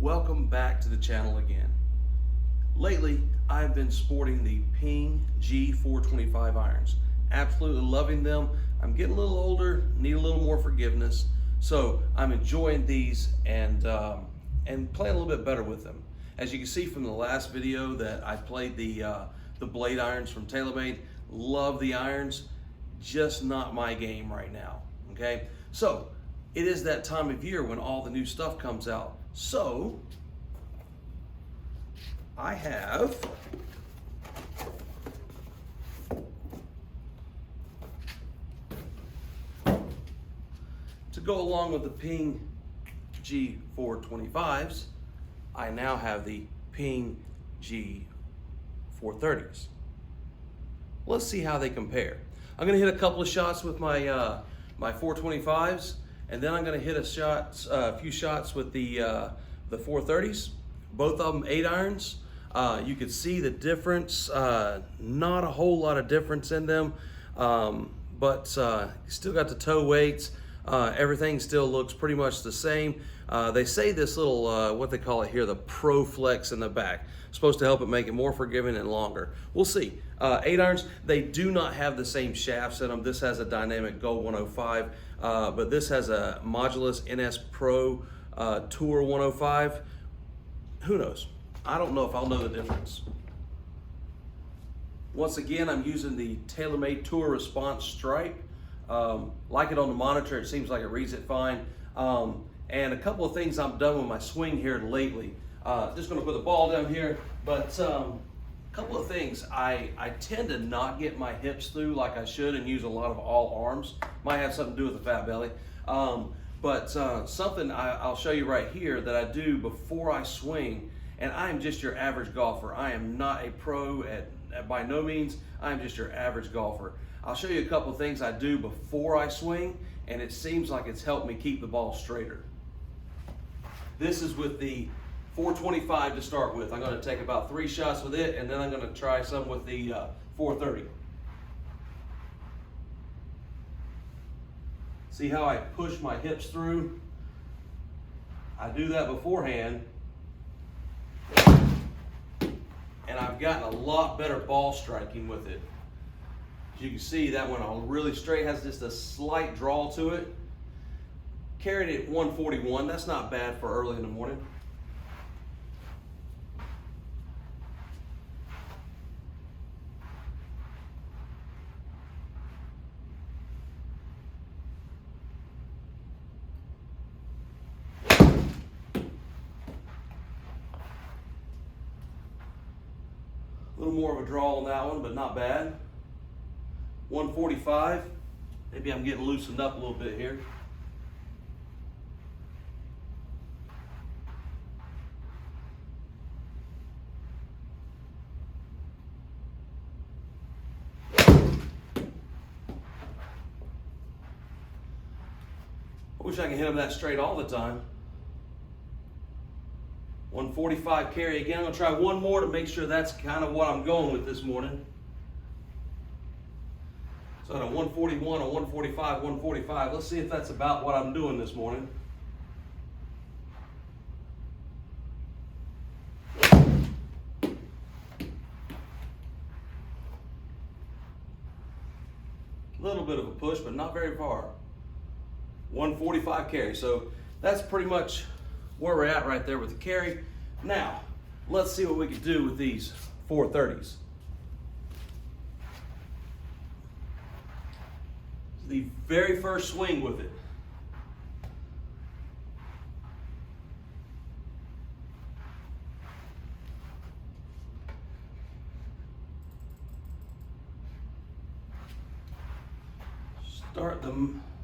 welcome back to the channel again. Lately, I've been sporting the Ping G425 irons. Absolutely loving them. I'm getting a little older, need a little more forgiveness, so I'm enjoying these and playing a little bit better with them. As you can see from the last video that I played the blade irons from TaylorMade, love the irons, just not my game right now, okay? So, it is that time of year when all the new stuff comes out. So, I have to go along with the Ping G425s, I now have the Ping G430s. Let's see how they compare. I'm gonna hit a couple of shots with my 425s, and then I'm gonna hit a few shots with the 430s. Both of them 8 irons. You can see the difference. Not a whole lot of difference in them, but still got the toe weights. Everything still looks pretty much the same. They say this little, what they call it here, the PurFlex in the back, supposed to help it make it more forgiving and longer. We'll see. 8 irons, they do not have the same shafts in them. This has a dynamic Go 105, but this has a Modulus NS Pro Tour 105. Who knows? I don't know if I'll know the difference. Once again, I'm using the TaylorMade Tour Response stripe. Like it on the monitor, it seems like it reads it fine. And a couple of things I'm done with my swing here lately. Just gonna put the ball down here, but a couple of things. I tend to not get my hips through like I should and use a lot of all arms. Might have something to do with the fat belly. But something I'll show you right here that I do before I swing, and I am just your average golfer. I am not a pro by no means. I am just your average golfer. I'll show you a couple of things I do before I swing, and it seems like it's helped me keep the ball straighter. This is with the 425 to start with. I'm going to take about 3 shots with it, and then I'm going to try some with the 430. See how I push my hips through? I do that beforehand, and I've gotten a lot better ball striking with it. As you can see, that one on really straight, has just a slight draw to it. Carried it at 141, that's not bad for early in the morning. A little more of a draw on that one, but not bad. 145, maybe I'm getting loosened up a little bit here. I wish I could hit them that straight all the time. 145 carry again. I'm gonna try one more to make sure that's kind of what I'm going with this morning. So at a 141, a 145, 145. Let's see if that's about what I'm doing this morning. A little bit of a push, but not very far. 145 carry. So that's pretty much where we're at right there with the carry. Now, let's see what we can do with these 430s. The very first swing with it.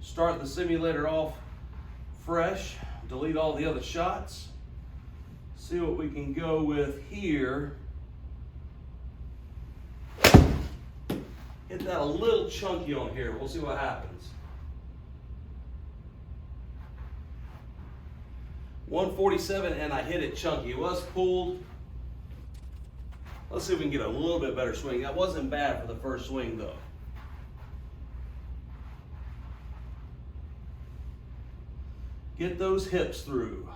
Start the simulator off fresh, delete all the other shots. See what we can go with here. Hit that a little chunky on here. We'll see what happens. 147, and I hit it chunky. It was pulled. Let's see if we can get a little bit better swing. That wasn't bad for the first swing though. Get those hips through.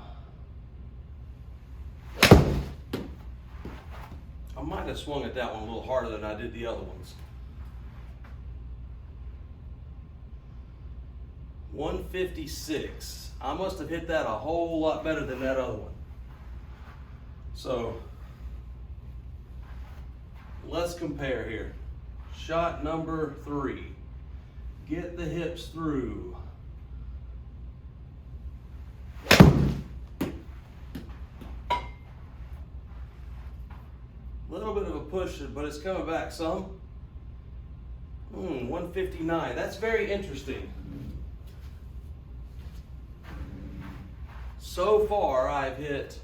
I might have swung at that one a little harder than I did the other ones. 156. I must have hit that a whole lot better than that other one. So let's compare here. Shot number 3. Get the hips through. Little bit of a push, but it's coming back some. 159. That's very interesting. So far, I've hit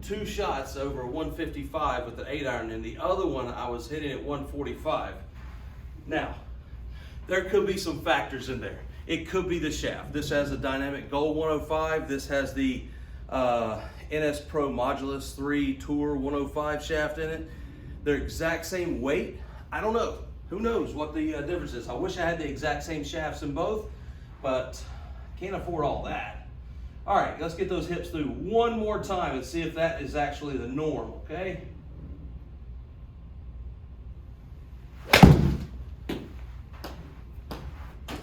2 shots over 155 with the 8-iron, and the other one I was hitting at 145. Now, there could be some factors in there. It could be the shaft. This has a dynamic gold 105. This has the NS Pro Modulus 3 Tour 105 shaft in it. They're exact same weight. I don't know. Who knows what the difference is? I wish I had the exact same shafts in both, but can't afford all that. All right, let's get those hips through one more time and see if that is actually the norm, okay?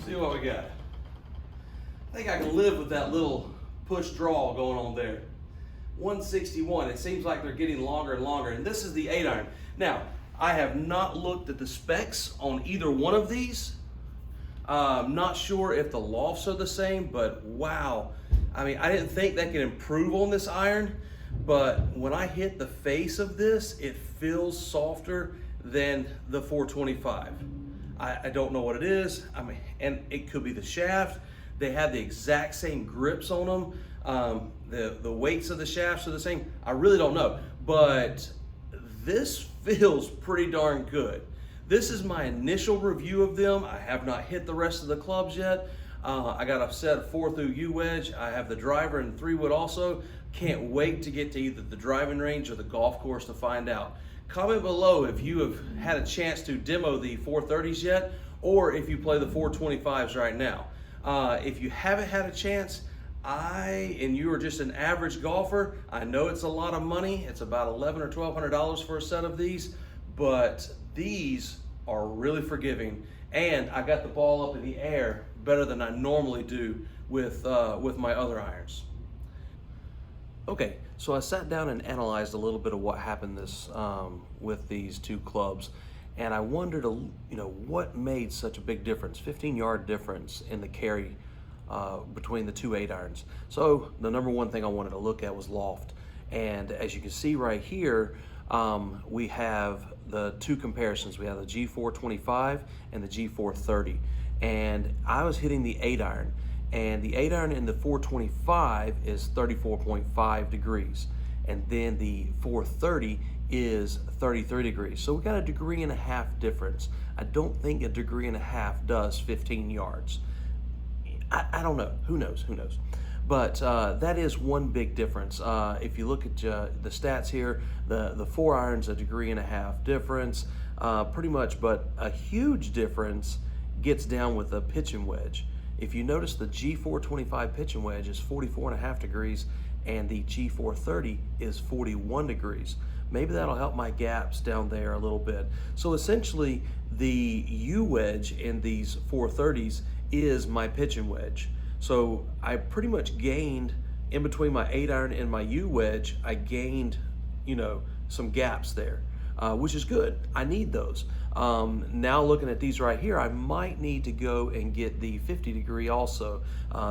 See what we got. I think I can live with that little push draw going on there. 161, it seems like they're getting longer and longer, and this is the 8-iron. Now, I have not looked at the specs on either one of these. I'm not sure if the lofts are the same, but wow. I mean, I didn't think that could improve on this iron, but when I hit the face of this, it feels softer than the 425. I don't know what it is. I mean, and it could be the shaft. They have the exact same grips on them. The weights of the shafts are the same. I really don't know, but this feels pretty darn good. This is my initial review of them. I have not hit the rest of the clubs yet. I got a set of 4 through U wedge. I have the driver and 3 wood also. Can't wait to get to either the driving range or the golf course to find out. Comment below if you have had a chance to demo the 430s yet, or if you play the 425s right now. If you haven't had a chance, and you are just an average golfer, I know it's a lot of money. It's about $1,100 or $1,200 for a set of these, but these are really forgiving. And I got the ball up in the air better than I normally do with my other irons. Okay, so I sat down and analyzed a little bit of what happened with these 2 clubs, and I wondered, what made such a big difference, 15-yard difference in the carry between the 2 8-irons. So the number one thing I wanted to look at was loft, and as you can see right here, we have the 2 comparisons. We have the G425 and the G430, and I was hitting the 8-iron, and the 8-iron in the 425 is 34.5 degrees, and then the 430 is 33 degrees. So we got a 1.5 degree difference. I don't think 1.5 degrees does 15 yards. I don't know. Who knows? Who knows? But that is one big difference. If you look at the stats here, the 4-iron's 1.5 degree difference, pretty much, but a huge difference gets down with the pitching wedge. If you notice, the G425 pitching wedge is 44.5 degrees, and the G430 is 41 degrees. Maybe that'll help my gaps down there a little bit. So essentially, the U wedge in these 430s is my pitching wedge. So I pretty much gained, in between my 8-iron and my U wedge, I gained, some gaps there, which is good. I need those. Now looking at these right here, I might need to go and get the 50 degree also.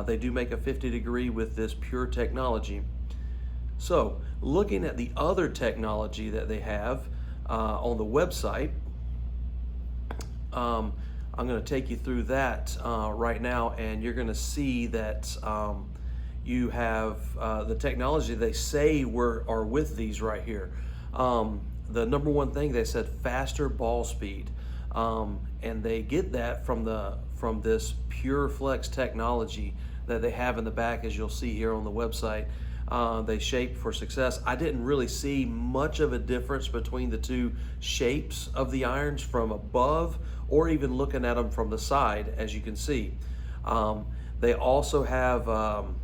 They do make a 50 degree with this Pure technology. So looking at the other technology that they have on the website, I'm going to take you through that right now, and you're going to see that you have the technology they say are with these right here. The number one thing, they said faster ball speed, and they get that from this PurFlex technology that they have in the back, as you'll see here on the website. They shape for success. I didn't really see much of a difference between the 2 shapes of the irons from above, or even looking at them from the side, as you can see. They also have,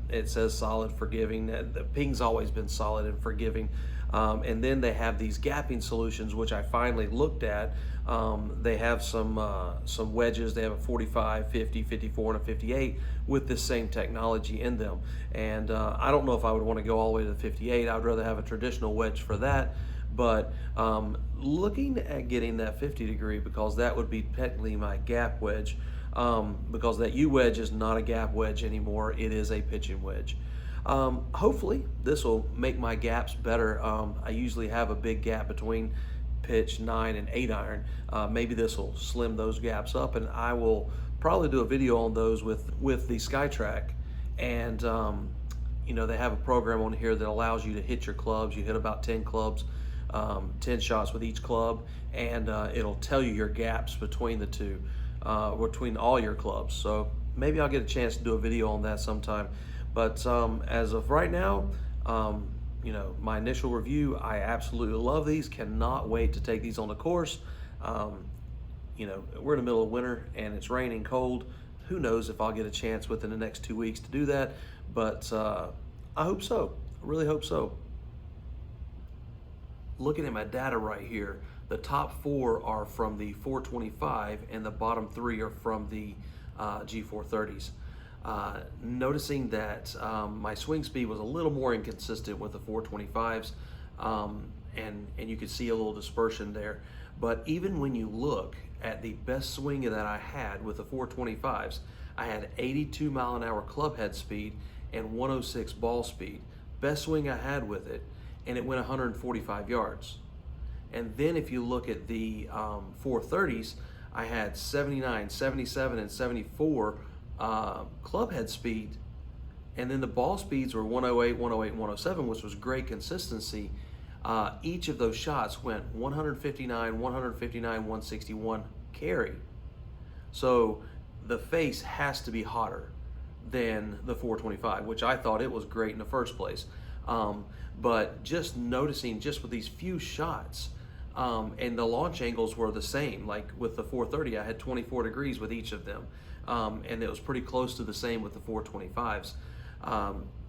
it says solid forgiving. The Ping's always been solid and forgiving. And then they have these gapping solutions, which I finally looked at. They have some wedges. They have a 45, 50, 54, and a 58 with this same technology in them. And I don't know if I would want to go all the way to the 58. I would rather have a traditional wedge for that. But looking at getting that 50 degree, because that would be technically my gap wedge, because that U wedge is not a gap wedge anymore. It is a pitching wedge. Hopefully this will make my gaps better. I usually have a big gap between pitch 9 and 8 iron. Maybe this will slim those gaps up, and I will probably do a video on those with the SkyTrak. And you know, they have a program on here that allows you to hit your clubs. You hit about 10 clubs, 10 shots with each club, and it'll tell you your gaps between the two, between all your clubs. So maybe I'll get a chance to do a video on that sometime. But as of right now, you know, my initial review, I absolutely love these. Cannot wait to take these on the course. You know, we're in the middle of winter and it's raining cold. Who knows if I'll get a chance within the next 2 weeks to do that, but I hope so. I really hope so. Looking at my data right here, the top 4 are from the 425 and the bottom 3 are from the G430s. Noticing that my swing speed was a little more inconsistent with the 425s, and you could see a little dispersion there. But even when you look at the best swing that I had with the 425s, I had 82 mile an hour club head speed and 106 ball speed. Best swing I had with it, and it went 145 yards. And then if you look at the 430s, I had 79, 77, and 74 club head speed, and then the ball speeds were 108, 108, and 107, which was great consistency. Each of those shots went 159, 159, 161 carry. So the face has to be hotter than the 425, which I thought it was great in the first place. But just noticing just with these few shots, and the launch angles were the same. Like with the 430, I had 24 degrees with each of them. And it was pretty close to the same with the 425s.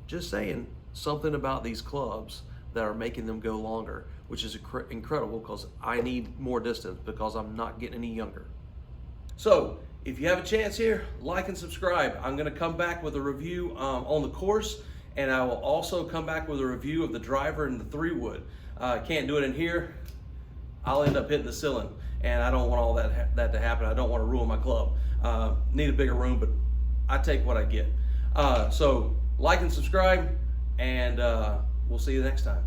Just saying, something about these clubs that are making them go longer, which is incredible, because I need more distance because I'm not getting any younger. So if you have a chance here, like and subscribe. I'm going to come back with a review on the course, and I will also come back with a review of the driver and the 3-wood. Can't do it in here. I'll end up hitting the ceiling, and I don't want all that to happen. I don't want to ruin my club. Need a bigger room, but I take what I get. So like and subscribe, and we'll see you next time.